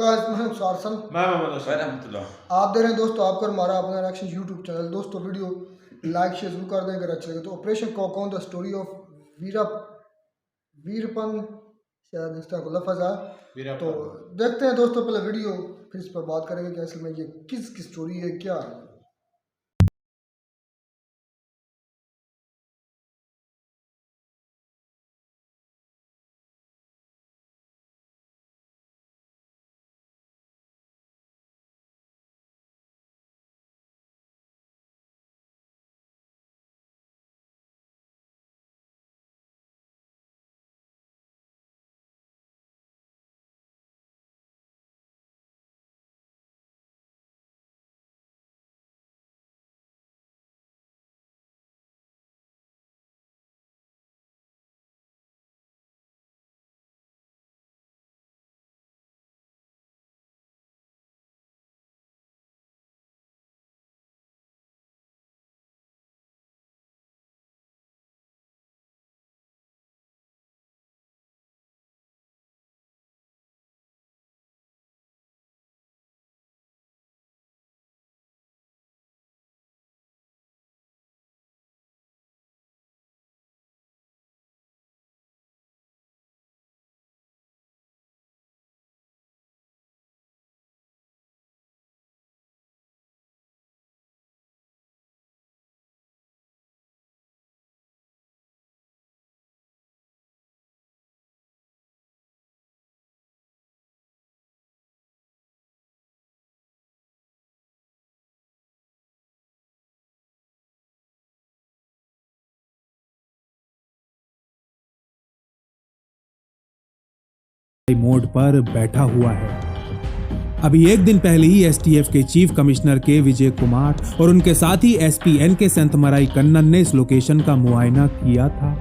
Guys, मैं हूं सारसन। मैं रहमतुल्लाह। आप दे रहे हैं दोस्तों आपको हमारा अपना रिएक्शन यूट्यूब चैनल। दोस्तों वीडियो लाइक शेयर जरूर कर दें अगर अच्छा लगे तो। ऑपरेशन कॉकॉन द स्टोरी ऑफ वीरपन, शायद इसका कोई लफ्ज़ है तो देखते हैं दोस्तों पहले वीडियो, फिर इस पर बात करेंगे कि असल में ये किसकी स्टोरी है, क्या है। मोड पर बैठा हुआ है। अभी एक दिन पहले ही एसटीएफ के चीफ कमिश्नर के विजय कुमार और उनके साथी एसपीएन के संतमराई कन्नन ने इस लोकेशन का मुआयना किया था।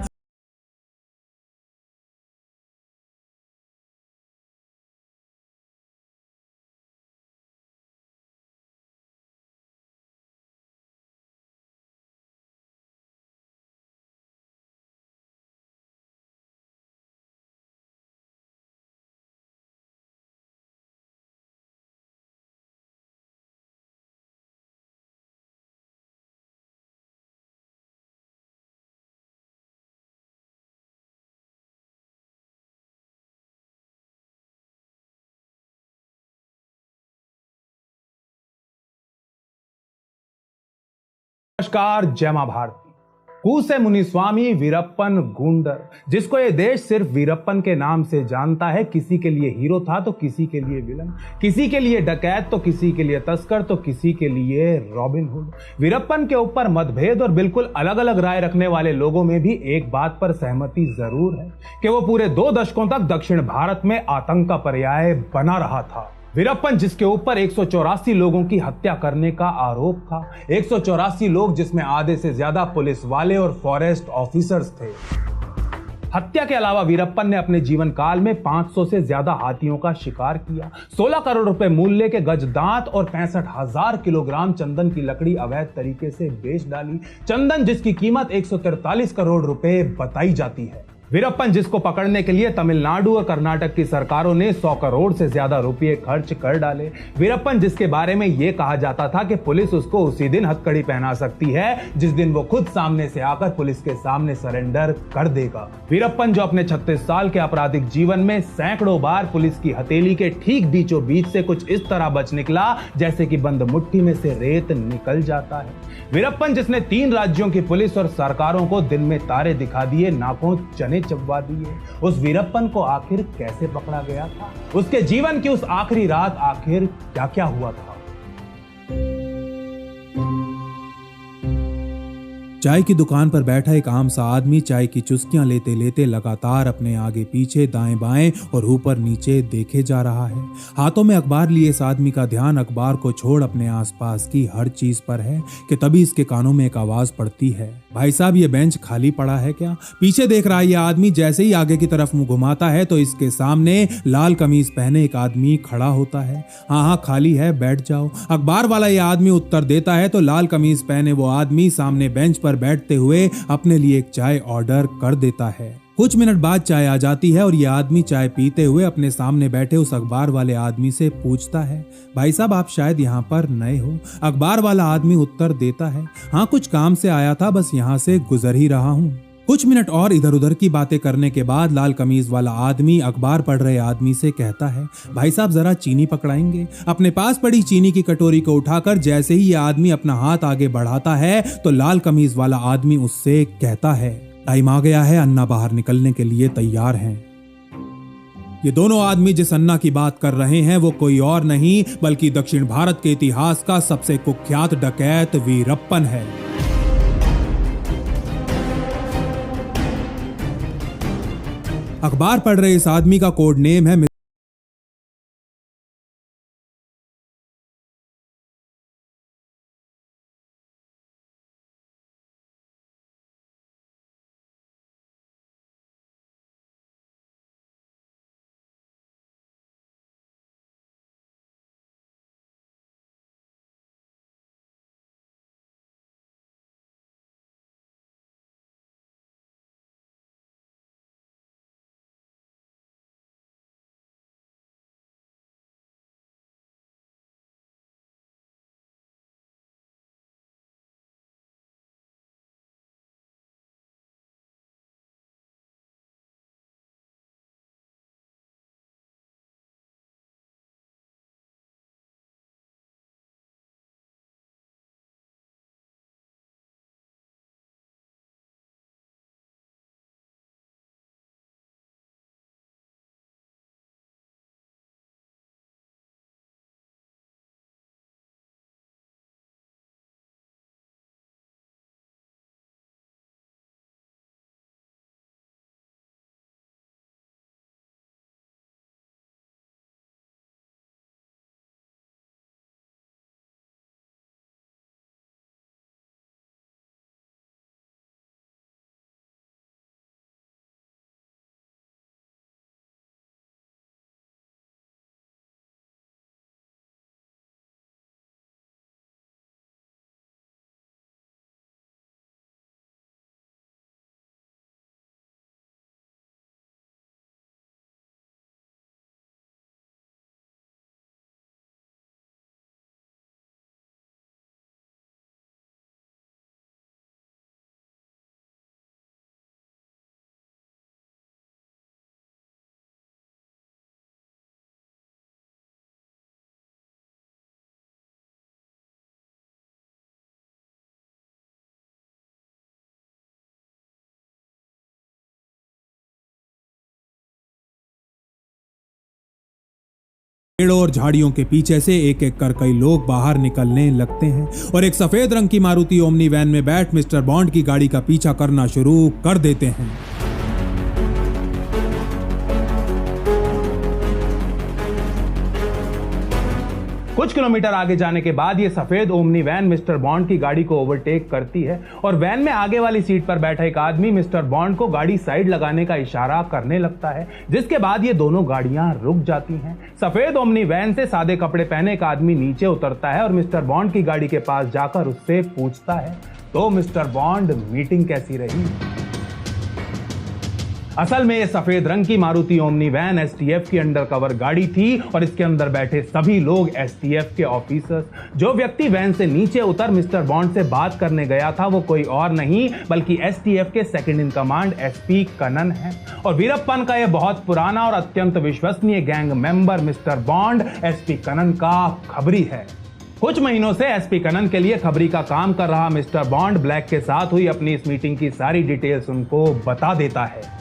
नमस्कार, जय मां भारती। कूसे मुनिस्वामी वीरप्पन गुंडर, जिसको ये देश सिर्फ वीरप्पन के नाम से जानता है, किसी के लिए हीरो था तो किसी के लिए विलन, किसी के लिए डकैत तो किसी के लिए तस्कर तो किसी के लिए रॉबिन हुड। वीरप्पन के ऊपर मतभेद और बिल्कुल अलग अलग राय रखने वाले लोगों में भी एक बात पर सहमति जरूर है कि वो पूरे 2 दशकों तक दक्षिण भारत में आतंक का पर्याय बना रहा था। वीरप्पन, जिसके ऊपर 184 लोगों की हत्या करने का आरोप था, 184 लोग जिसमें आधे से ज्यादा पुलिस वाले और फॉरेस्ट ऑफिसर्स थे। हत्या के अलावा वीरप्पन ने अपने जीवन काल में 500 से ज्यादा हाथियों का शिकार किया, 16 करोड़ रुपए मूल्य के गजदांत और 65,000 किलोग्राम चंदन की लकड़ी अवैध तरीके से बेच डाली। चंदन जिसकी कीमत 143 करोड़ रुपए बताई जाती है। वीरप्पन, जिसको पकड़ने के लिए तमिलनाडु और कर्नाटक की सरकारों ने 100 करोड़ से ज्यादा रुपए खर्च कर डाले। वीरप्पन, जिसके बारे में यह कहा जाता था कि पुलिस उसको उसी दिन हथकड़ी पहना सकती है जिस दिन वो खुद सामने से आकर पुलिस के सामने सरेंडर कर देगा। वीरप्पन, जो अपने 36 साल के आपराधिक जीवन में सैकड़ों बार पुलिस की हथेली के ठीक बीचों बीच से कुछ इस तरह बच निकला जैसे कि बंद मुट्ठी में से रेत निकल जाता है। वीरप्पन, जिसने 3 राज्यों की पुलिस और सरकारों को दिन में तारे दिखा दिए, नाकों चने चबवा दिए, उस वीरप्पन को आखिर कैसे पकड़ा गया था? उसके जीवन की उस आखिरी रात आखिर क्या क्या हुआ था? चाय की दुकान पर बैठा एक आम सा आदमी चाय की चुस्कियां लेते लेते लगातार अपने आगे पीछे दाएं बाएं और ऊपर नीचे देखे जा रहा है। हाथों में अखबार लिए इस आदमी का ध्यान अखबार को छोड़ अपने आसपास की हर चीज पर है कि तभी इसके कानों में एक आवाज पड़ती है, भाई साहब ये बेंच खाली पड़ा है क्या? पीछे देख रहा है ये आदमी जैसे ही आगे की तरफ मुंह घुमाता है तो इसके सामने लाल कमीज पहने एक आदमी खड़ा होता है। हाँ हाँ खाली है, बैठ जाओ। अखबार वाला ये आदमी उत्तर देता है तो लाल कमीज पहने वो आदमी सामने बेंच पर बैठते हुए अपने लिए एक चाय ऑर्डर कर देता है। कुछ मिनट बाद चाय आ जाती है और ये आदमी चाय पीते हुए अपने सामने बैठे उस अखबार वाले आदमी से पूछता है, भाई साहब आप शायद यहाँ पर नए हो? अखबार वाला आदमी उत्तर देता है, हाँ कुछ काम से आया था, बस यहाँ से गुजर ही रहा हूँ। कुछ मिनट और इधर उधर की बातें करने के बाद लाल कमीज वाला आदमी अखबार पढ़ रहे आदमी से कहता है, भाई साहब जरा चीनी पकड़ाएंगे? अपने पास पड़ी चीनी की कटोरी को उठाकर जैसे ही ये आदमी अपना हाथ आगे बढ़ाता है तो लाल कमीज वाला आदमी उससे कहता है, टाइम आ गया है, अन्ना बाहर निकलने के लिए तैयार हैं। ये दोनों आदमी जिस अन्ना की बात कर रहे हैं वो कोई और नहीं बल्कि दक्षिण भारत के इतिहास का सबसे कुख्यात डकैत वीरप्पन है। अखबार पढ़ रहे इस आदमी का कोड नेम है पेड़ों और झाड़ियों के पीछे से एक एक कर कई लोग बाहर निकलने लगते हैं और एक सफेद रंग की मारुति ओमनी वैन में बैठ मिस्टर बॉन्ड की गाड़ी का पीछा करना शुरू कर देते हैं। कुछ किलोमीटर आगे जाने के बाद ये सफेद ओमनी वैन मिस्टर बॉन्ड की गाड़ी को ओवरटेक करती है और वैन में आगे वाली सीट पर बैठा एक आदमी मिस्टर बॉन्ड को गाड़ी साइड लगाने का इशारा करने लगता है, जिसके बाद ये दोनों गाड़ियां रुक जाती हैं। सफेद ओमनी वैन से सादे कपड़े पहने एक आदमी नीचे उतरता है और मिस्टर बॉन्ड की गाड़ी के पास जाकर उससे पूछता है, तो मिस्टर बॉन्ड मीटिंग कैसी रही? असल में ये सफेद रंग की मारुति ओमनी वैन एसटीएफ की अंडरकवर गाड़ी थी और इसके अंदर बैठे सभी लोग एसटीएफ के ऑफिसर्स। जो व्यक्ति वैन से नीचे उतर मिस्टर बॉन्ड से बात करने गया था वो कोई और नहीं बल्कि एसटीएफ के second in command SP Kannan है और वीरप्पन का यह बहुत पुराना और अत्यंत विश्वसनीय gang member mister Bond SP Kannan का खबरी है। कुछ महीनों से एसपी कनन के लिए खबरी का काम कर रहा मिस्टर बॉन्ड ब्लैक के साथ हुई अपनी इस मीटिंग की सारी डिटेल्स उनको बता देता है।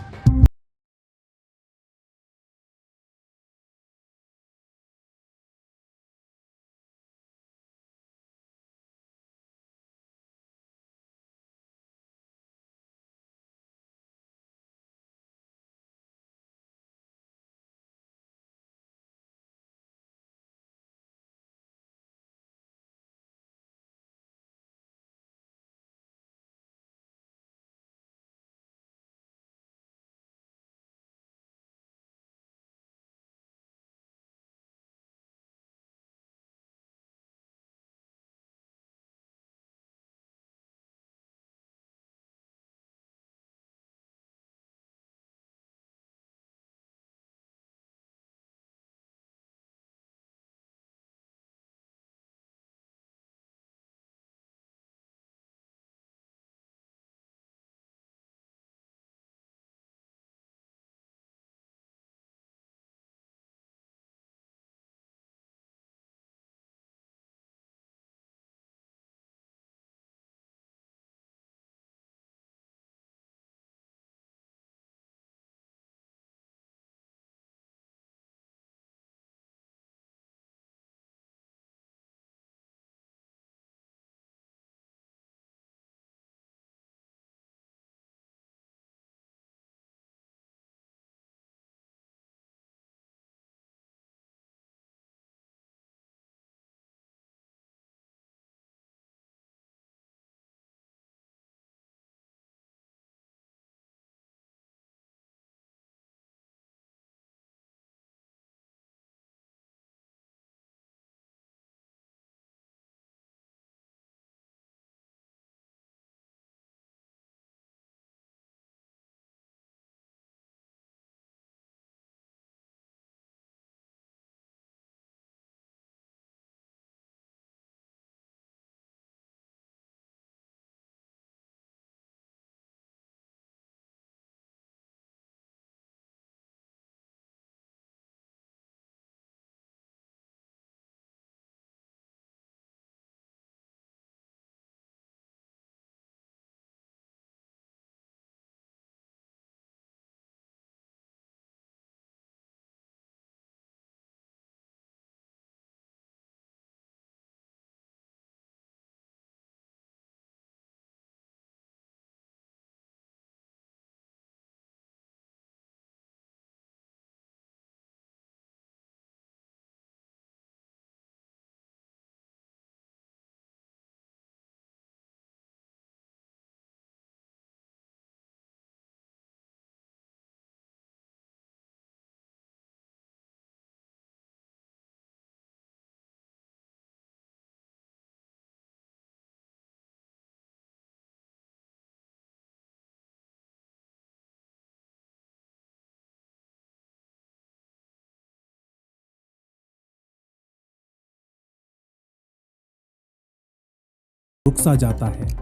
रुक सा जाता है।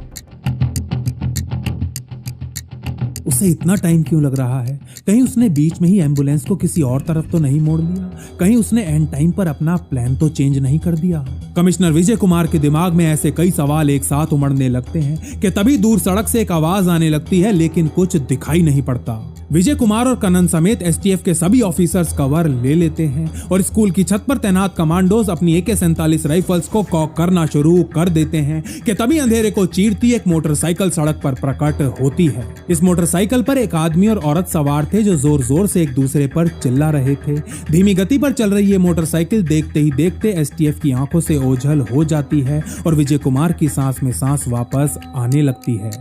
उसे इतना टाइम क्यों लग रहा है? कहीं उसने बीच में ही एम्बुलेंस को किसी और तरफ तो नहीं मोड़ लिया? कहीं उसने एंड टाइम पर अपना प्लान तो चेंज नहीं कर दिया? कमिश्नर विजय कुमार के दिमाग में ऐसे कई सवाल एक साथ उमड़ने लगते हैं कि तभी दूर सड़क से एक आवाज आने लगती है, लेकिन कुछ दिखाई नहीं पड़ता। विजय कुमार और कनन समेत एसटीएफ के सभी ऑफिसर्स कवर ले लेते हैं और स्कूल की छत पर तैनात कमांडोज अपनी AK-47 राइफल्स को कॉक करना शुरू कर देते हैं कि तभी अंधेरे को चीरती एक मोटरसाइकिल सड़क पर प्रकट होती है। इस मोटरसाइकिल पर एक आदमी और औरत सवार थे जो जोर जोर से एक दूसरे पर चिल्ला रहे थे। धीमी गति पर चल रही ये मोटरसाइकिल देखते ही देखते एसटीएफ की आंखों से ओझल हो जाती है और विजय कुमार की सांस में सांस वापस आने लगती है।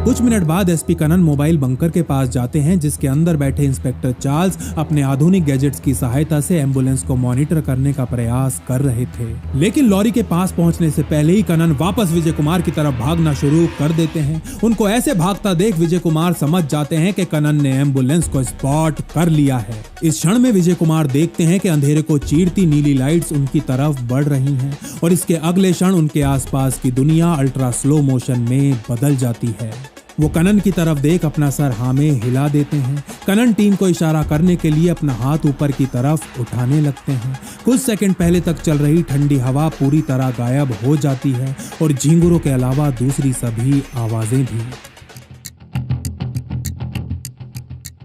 कुछ मिनट बाद एसपी कनन मोबाइल बंकर के पास जाते हैं, जिसके अंदर बैठे इंस्पेक्टर चार्ल्स अपने आधुनिक गैजेट्स की सहायता से एम्बुलेंस को मॉनिटर करने का प्रयास कर रहे थे। लेकिन लॉरी के पास पहुंचने से पहले ही कनन वापस विजय कुमार की तरफ भागना शुरू कर देते हैं। उनको ऐसे भागता देख विजय कुमार समझ जाते हैं कि कनन ने एम्बुलेंस को स्पॉट कर लिया है। इस क्षण में विजय कुमार देखते हैं कि अंधेरे को चीरती नीली लाइट्स उनकी तरफ बढ़ रही हैं और इसके अगले क्षण उनके आसपास की दुनिया अल्ट्रा स्लो मोशन में बदल जाती है। वो कनन की तरफ देख अपना सर हाँ में हिला देते हैं। कनन टीम को इशारा करने के लिए अपना हाथ ऊपर की तरफ उठाने लगते हैं। कुछ सेकंड पहले तक चल रही ठंडी हवा पूरी तरह गायब हो जाती है और झींगुरों के अलावा दूसरी सभी आवाजें भी।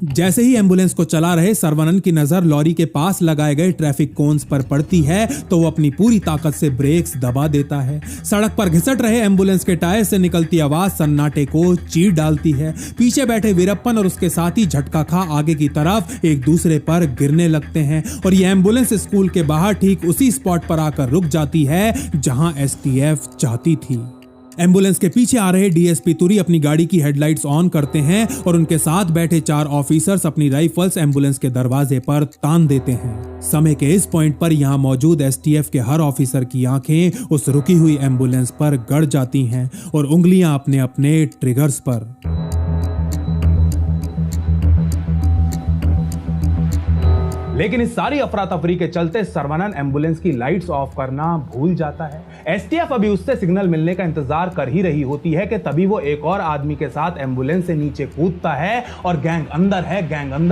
जैसे ही एम्बुलेंस को चला रहे सर्वनन की नजर लॉरी के पास लगाए गए ट्रैफिक कोन्स पर पड़ती है तो वो अपनी पूरी ताकत से ब्रेक्स दबा देता है। सड़क पर घिसट रहे एम्बुलेंस के टायर से निकलती आवाज सन्नाटे को चीर डालती है। पीछे बैठे वीरप्पन और उसके साथी झटका खा आगे की तरफ एक दूसरे पर गिरने लगते हैं और ये एम्बुलेंस स्कूल के बाहर ठीक उसी स्पॉट पर आकर रुक जाती है जहां एसटीएफ चाहती थी। एम्बुलेंस के पीछे आ रहे डीएसपी तुरी अपनी गाड़ी की हेडलाइट्स ऑन करते हैं और उनके साथ बैठे 4 ऑफिसर्स अपनी राइफल्स एम्बुलेंस के दरवाजे पर तान देते हैं। समय के इस पॉइंट पर यहां मौजूद एसटीएफ के हर ऑफिसर की आंखें उस रुकी हुई एम्बुलेंस पर गड़ जाती हैं और उंगलियां अपने अपने ट्रिगर्स पर। लेकिन इस सारी अफरा तफरी के चलते सर्वनन एम्बुलेंस की लाइट्स ऑफ करना भूल जाता है। एसटीएफ अभी उससे सिग्नल मिलने का इंतजार कर ही रही होती है कि तभी वो एक और आदमी के साथ एम्बुलेंस से नीचे कूदता है और गैंग अंदर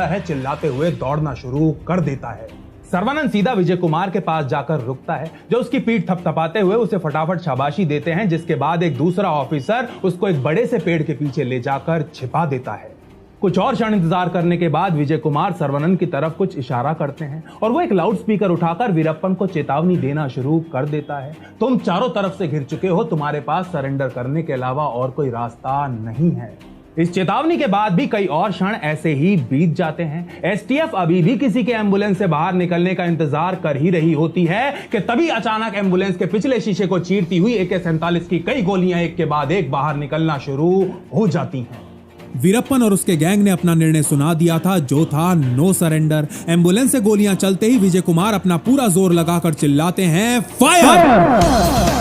है चिल्लाते हुए दौड़ना शुरू कर देता है। सर्वनन सीधा विजय कुमार के पास जाकर रुकता है जो उसकी पीठ थपथपाते हुए उसे फटाफट शाबाशी देते हैं, जिसके बाद एक दूसरा ऑफिसर उसको एक बड़े से पेड़ के पीछे ले जाकर छिपा देता है। कुछ और क्षण इंतजार करने के बाद विजय कुमार सर्वनन की तरफ कुछ इशारा करते हैं और वो एक लाउड स्पीकर उठाकर वीरप्पन को चेतावनी देना शुरू कर देता है। तुम चारों तरफ से घिर चुके हो, तुम्हारे पास सरेंडर करने के अलावा और कोई रास्ता नहीं है। इस चेतावनी के बाद भी कई और क्षण ऐसे ही बीत जाते हैं। एसटीएफ अभी भी किसी के एम्बुलेंस से बाहर निकलने का इंतजार कर ही रही होती है कि तभी अचानक एम्बुलेंस के पिछले शीशे को चीरती हुई AK-47 की कई गोलियां एक के बाद एक बाहर निकलना शुरू हो जाती हैं। वीरप्पन और उसके गैंग ने अपना निर्णय सुना दिया था, जो था नो सरेंडर। एम्बुलेंस से गोलियां चलते ही विजय कुमार अपना पूरा जोर लगाकर चिल्लाते हैं, फायर!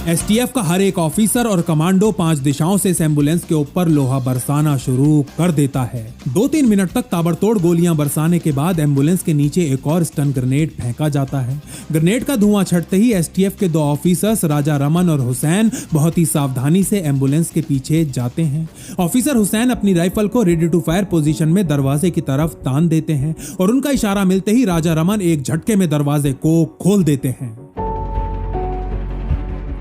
एसटीएफ का हर एक ऑफिसर और कमांडो 5 दिशाओं से इस एम्बुलेंस के ऊपर लोहा बरसाना शुरू कर देता है। 2-3 मिनट तक ताबड़तोड़ गोलियां बरसाने के बाद एम्बुलेंस के नीचे एक और स्टन ग्रेनेड फेंका जाता है। ग्रेनेड का धुआं छटते ही एसटीएफ के 2 ऑफिसर्स राजा रमन और हुसैन बहुत ही सावधानी से एम्बुलेंस के पीछे जाते हैं। ऑफिसर हुसैन अपनी राइफल को रेडी टू फायर पोजीशन में दरवाजे की तरफ तान देते हैं और उनका इशारा मिलते ही राजा रमन एक झटके में दरवाजे को खोल देते हैं।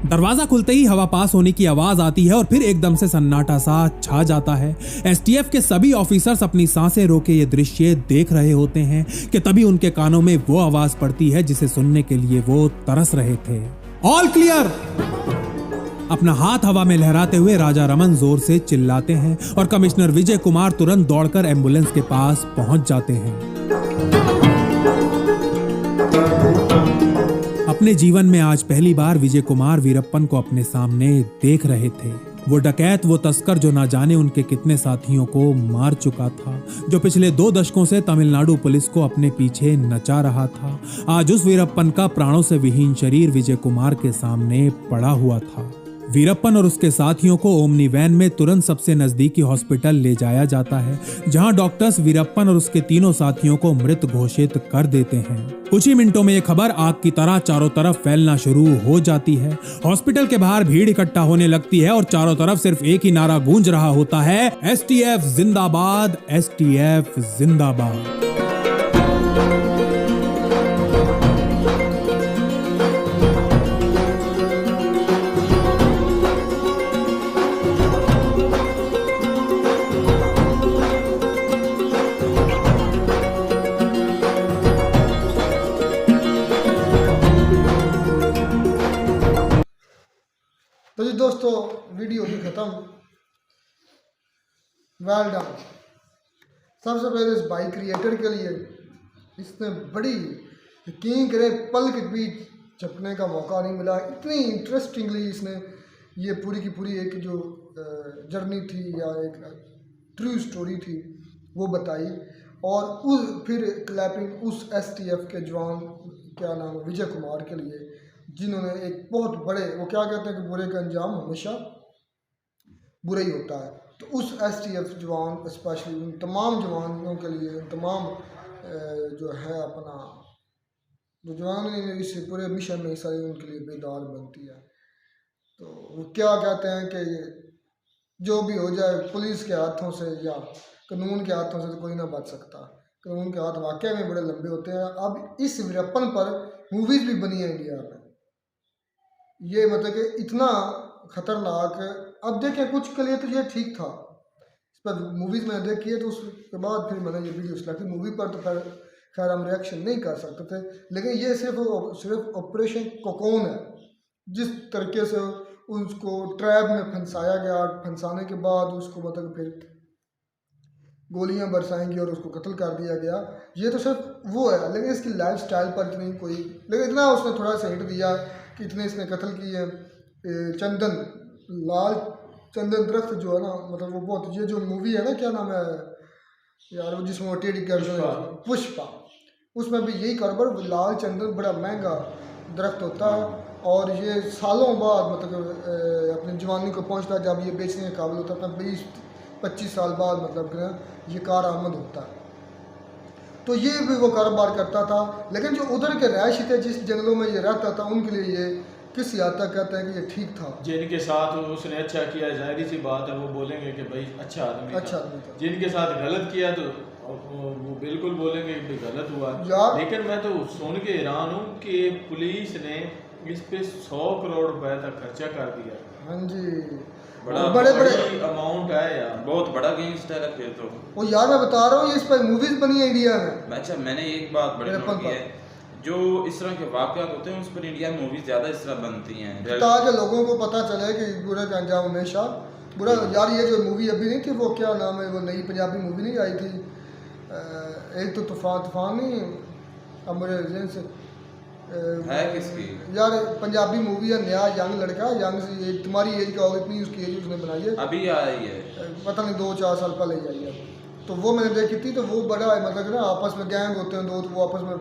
दरवाजा खुलते ही हवा पास होने की आवाज आती है और फिर एकदम से सन्नाटा सा छा जाता है। एसटीएफ के सभी ऑफिसर्स अपनी सांसें रोके ये दृश्य देख रहे होते हैं कि तभी उनके कानों में वो आवाज पड़ती है जिसे सुनने के लिए वो तरस रहे थे। All clear! अपना हाथ हवा में लहराते हुए राजा रमन जोर से चिल्लाते हैं और कमिश्नर विजय कुमार तुरंत दौड़कर एम्बुलेंस के पास पहुंच जाते हैं। अपने जीवन में आज पहली बार विजय कुमार वीरप्पन को अपने सामने देख रहे थे। वो डकैत, वो तस्कर जो ना जाने उनके कितने साथियों को मार चुका था, जो पिछले 2 दशकों से तमिलनाडु पुलिस को अपने पीछे नचा रहा था। आज उस वीरप्पन का प्राणों से विहीन शरीर विजय कुमार के सामने पड़ा हुआ था। वीरप्पन और उसके साथियों को ओमनी वैन में तुरंत सबसे नजदीकी हॉस्पिटल ले जाया जाता है, जहां डॉक्टर्स वीरप्पन और उसके तीनों साथियों को मृत घोषित कर देते हैं। कुछ ही मिनटों में ये खबर आग की तरह चारों तरफ फैलना शुरू हो जाती है। हॉस्पिटल के बाहर भीड़ इकट्ठा होने लगती है और चारों तरफ सिर्फ एक ही नारा गूंज रहा होता है, STF जिंदाबाद, STF जिंदाबाद। तो जी दोस्तों, वीडियो भी ख़त्म। Well done. सबसे पहले इस बाइक क्रिएटर के लिए इसने बड़ी, यकीन करे, पल के बीच छपने का मौका नहीं मिला। इतनी इंटरेस्टिंगली इसने ये पूरी की पूरी एक जो जर्नी थी या एक ट्रू स्टोरी थी वो बताई। और फिर क्लैपिंग उस STF के जवान, क्या नाम है, विजय कुमार के लिए, जिन्होंने एक बहुत बड़े, वो क्या कहते हैं कि बुरे का अंजाम हमेशा बुरा ही होता है। तो उस STF जवान, स्पेशली उन तमाम जवानों के लिए, तमाम जो है अपना जो जवान इस पूरे मिशन में हिस्सा उनके लिए बेदार बनती है। तो वो क्या कहते हैं कि जो भी हो जाए, पुलिस के हाथों से या कानून के हाथों से तो कोई ना बच सकता। कानून के हाथ वाकई में बड़े लंबे होते हैं। अब इस वीरप्पन पर मूवीज़ भी बनी है इंडिया में। ये मतलब कि इतना ख़तरनाक। अब देखें, कुछ के लिए तो ये ठीक था, इस पर मूवीज़ मैंने देखी है, तो उसके बाद फिर मैंने ये वीडियो सेलेक्ट की। मूवी पर तो खैर हम रिएक्शन नहीं कर सकते थे, लेकिन ये सिर्फ ऑपरेशन कोकोन है। जिस तरीके से उसको ट्रैप में फंसाया गया, फंसाने के बाद उसको मतलब फिर गोलियां बरसाएंगी और उसको कत्ल कर दिया गया, ये तो सिर्फ वो है। लेकिन इसकी लाइफ स्टाइल पर इतनी कोई, लेकिन इतना उसने थोड़ा सा हिंट दिया कि इतने इसने कत्ल किए। चंदन, लाल चंदन दरख्त जो है ना, मतलब वो बहुत, ये जो मूवी है ना, क्या नाम है यार, वो जिसमें टेडी कर पुष्पा, उसमें भी यही कारोबार। लाल चंदन बड़ा महंगा दरख्त होता है और ये सालों बाद मतलब अपनी जवानी को पहुंचता है, जब ये बेचने के काबिल होता है। 20-25 साल बाद मतलब ये कार आमद होता है। तो ये भी वो कारोबार करता था। लेकिन जो उधर के रहायशी थे, जिस जंगलों में ये रहता था, उनके लिए ये किस हद तक कहते हैं कि ये ठीक था। जिनके साथ उसने अच्छा किया, जाहिर सी बात है वो बोलेंगे कि भाई अच्छा आदमी था। जिनके साथ गलत किया तो वो बिल्कुल बोलेंगे कि गलत हुआ। लेकिन मैं तो सुन के हैरान हूँ कि पुलिस ने इस पे 100 करोड़ रुपए तक खर्चा कर दिया। हाँ जी, बड़े अमाउंट है यार, बहुत बड़ा गैंगस्टर है फिर तो। वो यार मैं बता रहा हूँ, इस पर मूवीज बनी है इंडिया में। अच्छा, मैंने एक बात बड़ी नोट की है, जो इस तरह के वाक़यात होते हैं उस पर इंडिया में मूवीज ज़्यादा इस तरह बनती हैं, ताकि लोगों को पता चले कि बुरे का अंजाम हमेशा बुरा। यार ये जो मूवी अभी नहीं थी, वो क्या नाम है, वो नई पंजाबी मूवी नहीं आई थी, एक तो तूफान नहीं, अब मुझे जहन से है किसकी यार, पंजाबी मूवी है, नया यंग लड़का, यंग से तुम्हारी एज का होगा, इतनी उसकी एज उसने बनाई है, अभी आई है, पता नहीं 2-4 साल पहले आई है। तो वो मैंने देखी थी। तो वो बड़ा मतलब ना, आपस में गैंग होते हैं दो, तो वो आपस में,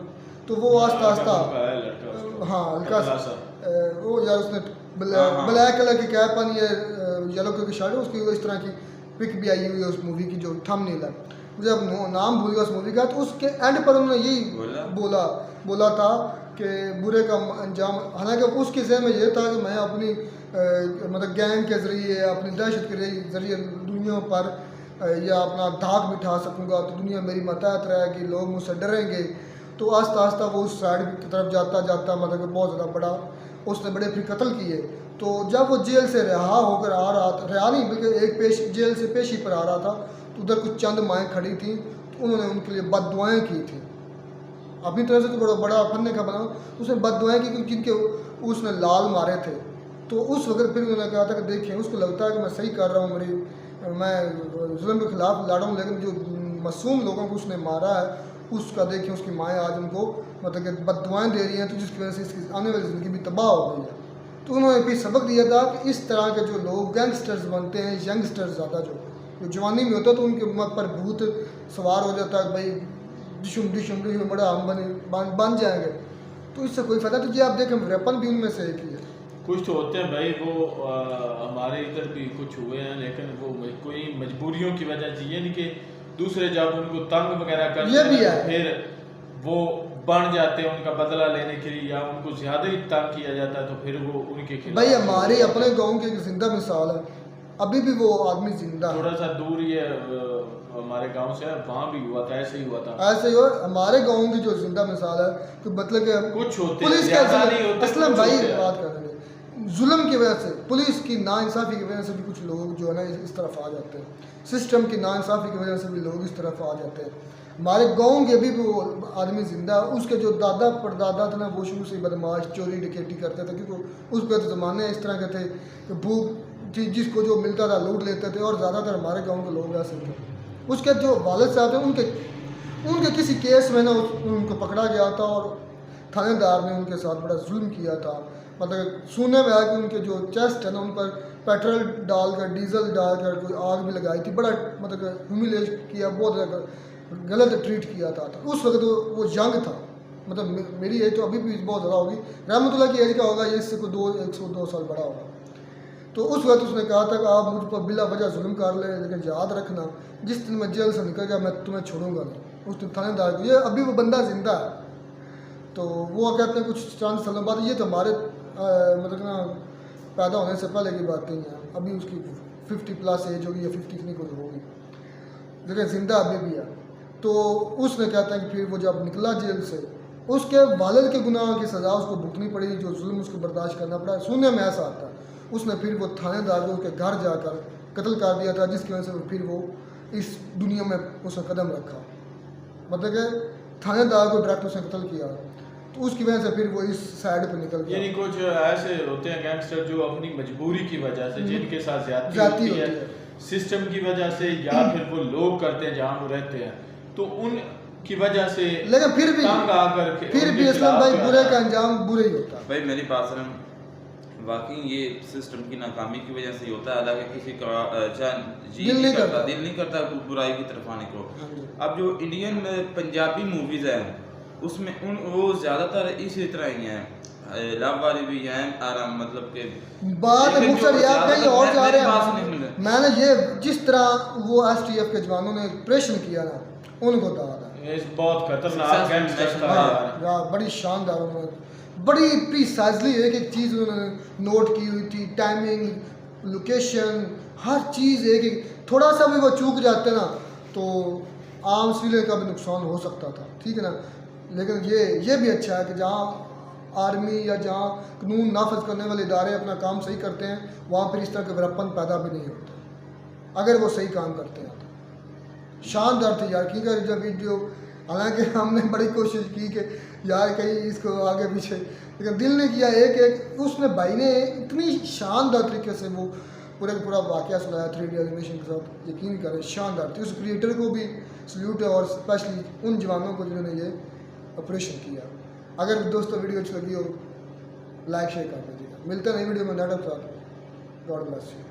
तो वो आस्ता आस्ता, हाँ हल्का सा वो यार उसने ब्लैक कलर की कैप पहनी है, येलो कलर की शर्ट है उसकी, इस तरह की पिक भी आई हुई है उस मूवी की, जो थंबनेल है, मुझे अब नाम भूल गया उस मूवी का। तो उसके एंड पर उन्होंने यही बोला था कि बुरे का अंजाम, हालांकि उसके जहन में ये था कि मैं अपनी मतलब गैंग के ज़रिए, अपनी दहशत के ज़रिए दुनिया पर या अपना धाक बिठा सकूंगा, तो दुनिया मेरी मतहत रहेगी, लोग मुझसे डरेंगे। तो आस्ता आस्ता वो उस साइड की तरफ जाता मतलब कि बहुत ज़्यादा बड़ा उसने बड़े फिर कत्ल किए। तो जब वो जेल से रिहा होकर आ रहा था, रिहा नहीं बल्कि जेल से पेशी पर आ रहा था, तो उधर कुछ चंद माएँ खड़ी थी, तो उन्होंने उनके लिए बददुआएँ की थी। अपनी तरह से तो बड़ा फन्ने का बना, उसने बददुआएँ की जिनके उसने लाल मारे थे। तो उस वक्त फिर उन्होंने कहा था कि देखिए, उसको लगता है कि मैं सही कर रहा हूँ, मैं जुल्म के खिलाफ लड़ा हूँ, लेकिन जो मासूम लोगों को उसने मारा है, उसका देखिए उसकी माएँ आज उनको मतलब कि बददुआएँ दे रही हैं, तो जिसकी वजह से इसकी आने वाली ज़िंदगी भी तबाह हो गई है। तो उन्होंने फिर सबक दिया था कि इस तरह के जो लोग गैंगस्टर्स बनते हैं, यंगस्टर्स ज़्यादा जो जवानी में होता है, तो उनके मत पर भूत सवार हो जाता है, भाई डिशुम बड़ा हम बन जाएंगे, तो इससे कोई फ़ायदा। तो ये आप देखें, वीरप्पन भी उनमें से एक ही है। कुछ तो होते हैं भाई वो हमारे इधर भी कुछ हुए हैं, लेकिन वो कोई मजबूरियों की वजह से, ये नहीं कि दूसरे जब उनको तंग वगैरह करते हैं फिर वो बन जाते हैं उनका बदला लेने के लिए, या उनको ज्यादा ही तंग किया जाता है तो फिर वो उनके खिलाफ। भाई हमारे अपने गांव की एक जिंदा मिसाल है, अभी भी वो आदमी जिंदा, थोड़ा सा दूर ही है हमारे गांव से, वहाँ भी हुआ था, ऐसे ही हुआ था। ऐसे ही और हमारे गांव की जो जिंदा मिसाल है कि मतलब कि कुछ होते पुलिस के असलम भाई बात कर रहे हैं, जुल्म की वजह से, पुलिस की नाइंसाफ़ी की वजह से भी कुछ लोग जो है ना इस तरफ आ जाते हैं, सिस्टम की नाइंसाफ़ी की वजह से भी लोग इस तरफ आ जाते हैं। हमारे गांव के अभी भी वो आदमी जिंदा है, उसके जो दादा परदादा थे ना वो शुरू से बदमाश चोरी डकैती करते थे, क्योंकि उस पर तो ज़माने इस तरह के थे कि भूख जिसको जो मिलता था लूट लेते थे, और ज़्यादातर हमारे गांव के लोग ऐसे थे। उसके जो वालिद साहब थे उनके किसी केस में ना उनको पकड़ा गया था और थानेदार ने उनके साथ बड़ा जुल्म किया था। मतलब सुनने में आया कि उनके जो चेस्ट है ना उन पर पेट्रोल डालकर डीजल डालकर कोई आग भी लगाई थी, बड़ा मतलब ह्यूमिलेट किया, बहुत गलत ट्रीट किया था। तो उस वक्त वो यंग था, मतलब मेरी एज तो अभी भी बहुत ज़्यादा होगी, रहमतुल्लाह की एज का होगा, ये इससे कोई 102 साल बड़ा होगा। तो उस वक्त उसने कहा था कि आप मुझ पर बिला वजह जुल्म कर ले, लेकिन याद रखना जिस दिन मैं जेल से निकल गया मैं तुम्हें छोड़ूंगा नहीं। उस दिन थानेदार को, ये अभी वो बंदा जिंदा है, तो वो कहते हैं कुछ चंद सालों बाद, ये तो हमारे मतलब ना पैदा होने से पहले की बात नहीं है, अभी उसकी 50+ एज होगी या 50 इतनी कुछ होगी, लेकिन जिंदा अभी भी है। तो उसने कहता है कि फिर वो जब निकला जेल से, उसके वालिद के गुनाह की सज़ा उसको भुगतनी पड़ी, जो जुल्म उसको बर्दाश्त करना पड़ा। सुनने में ऐसा आता है उसने फिर वो थानेदार को उसके घर जाकर कत्ल कर दिया था, जिसकी वजह से फिर वो इस दुनिया में उसने कदम रखा, मतलब कि थानेदार को डायरेक्ट उसने कत्ल किया, तो उसकी वजह से फिर वो इस साइड पे निकल गया। यानी कुछ ऐसे होते हैं गैंगस्टर जो अपनी मजबूरी की वजह से, जिनके साथ ज्यादती होती है सिस्टम की वजह से, या फिर वो लोग करते हैं जहाँ वो रहते हैं, तो उन की वजह से, लेकिन फिर भी इस्लाम भाई बुरे का अंजाम बुरे ही होता है। भाई मेरी बात सुन, वाकई ये सिस्टम की नाकामी की वजह से ही होता है, हालांकि किसी का दिल नहीं करता बुराई की तरफ आने को। अब जो इंडियन पंजाबी मूवीज हैं उसमें वो ज़्यादातर इसी तरह ही हैं, लव वाली भी हैं, आराम मतलब के बात मुख्तर यार कहीं और जा रहे हैं। मैंने ये जिस तरह वो STF के जवानों ने ऑपरेशन किया ना, उनको दाद है, बहुत खतरनाक गैंगस्टर था, बड़ी शानदार, उन्होंने बड़ी प्रिसाइजली एक एक चीज़ उन्होंने नोट की हुई थी, टाइमिंग, लोकेशन, हर चीज़ एक एक, थोड़ा सा भी वो चूक जाते ना तो आम सिविलियन का भी नुकसान हो सकता था, ठीक है ना। लेकिन ये भी अच्छा है कि जहाँ आर्मी या जहाँ कानून नाफज करने वाले इदारे अपना काम सही करते हैं, वहाँ फिर इस तरह के वीरप्पन पैदा भी नहीं होते, अगर वो सही काम करते हैं तो। शानदार थी यार, क्योंकि जब वीडियो, हालांकि हमने बड़ी कोशिश की कि यार कहीं इसको आगे पीछे, लेकिन दिल ने किया एक उसने भाई ने इतनी शानदार तरीके से वो पूरा वाक़या सुनाया 3D एनिमेशन के साथ, यकीन करें शानदार थी। उस क्रिएटर को भी सल्यूट है, और स्पेशली उन जवानों को जिन्होंने ये ऑपरेशन किया। अगर दोस्तों वीडियो अच्छी लगी हो लाइक शेयर कर दीजिएगा। मिलते हैं नई वीडियो में, नए साथ। God bless you.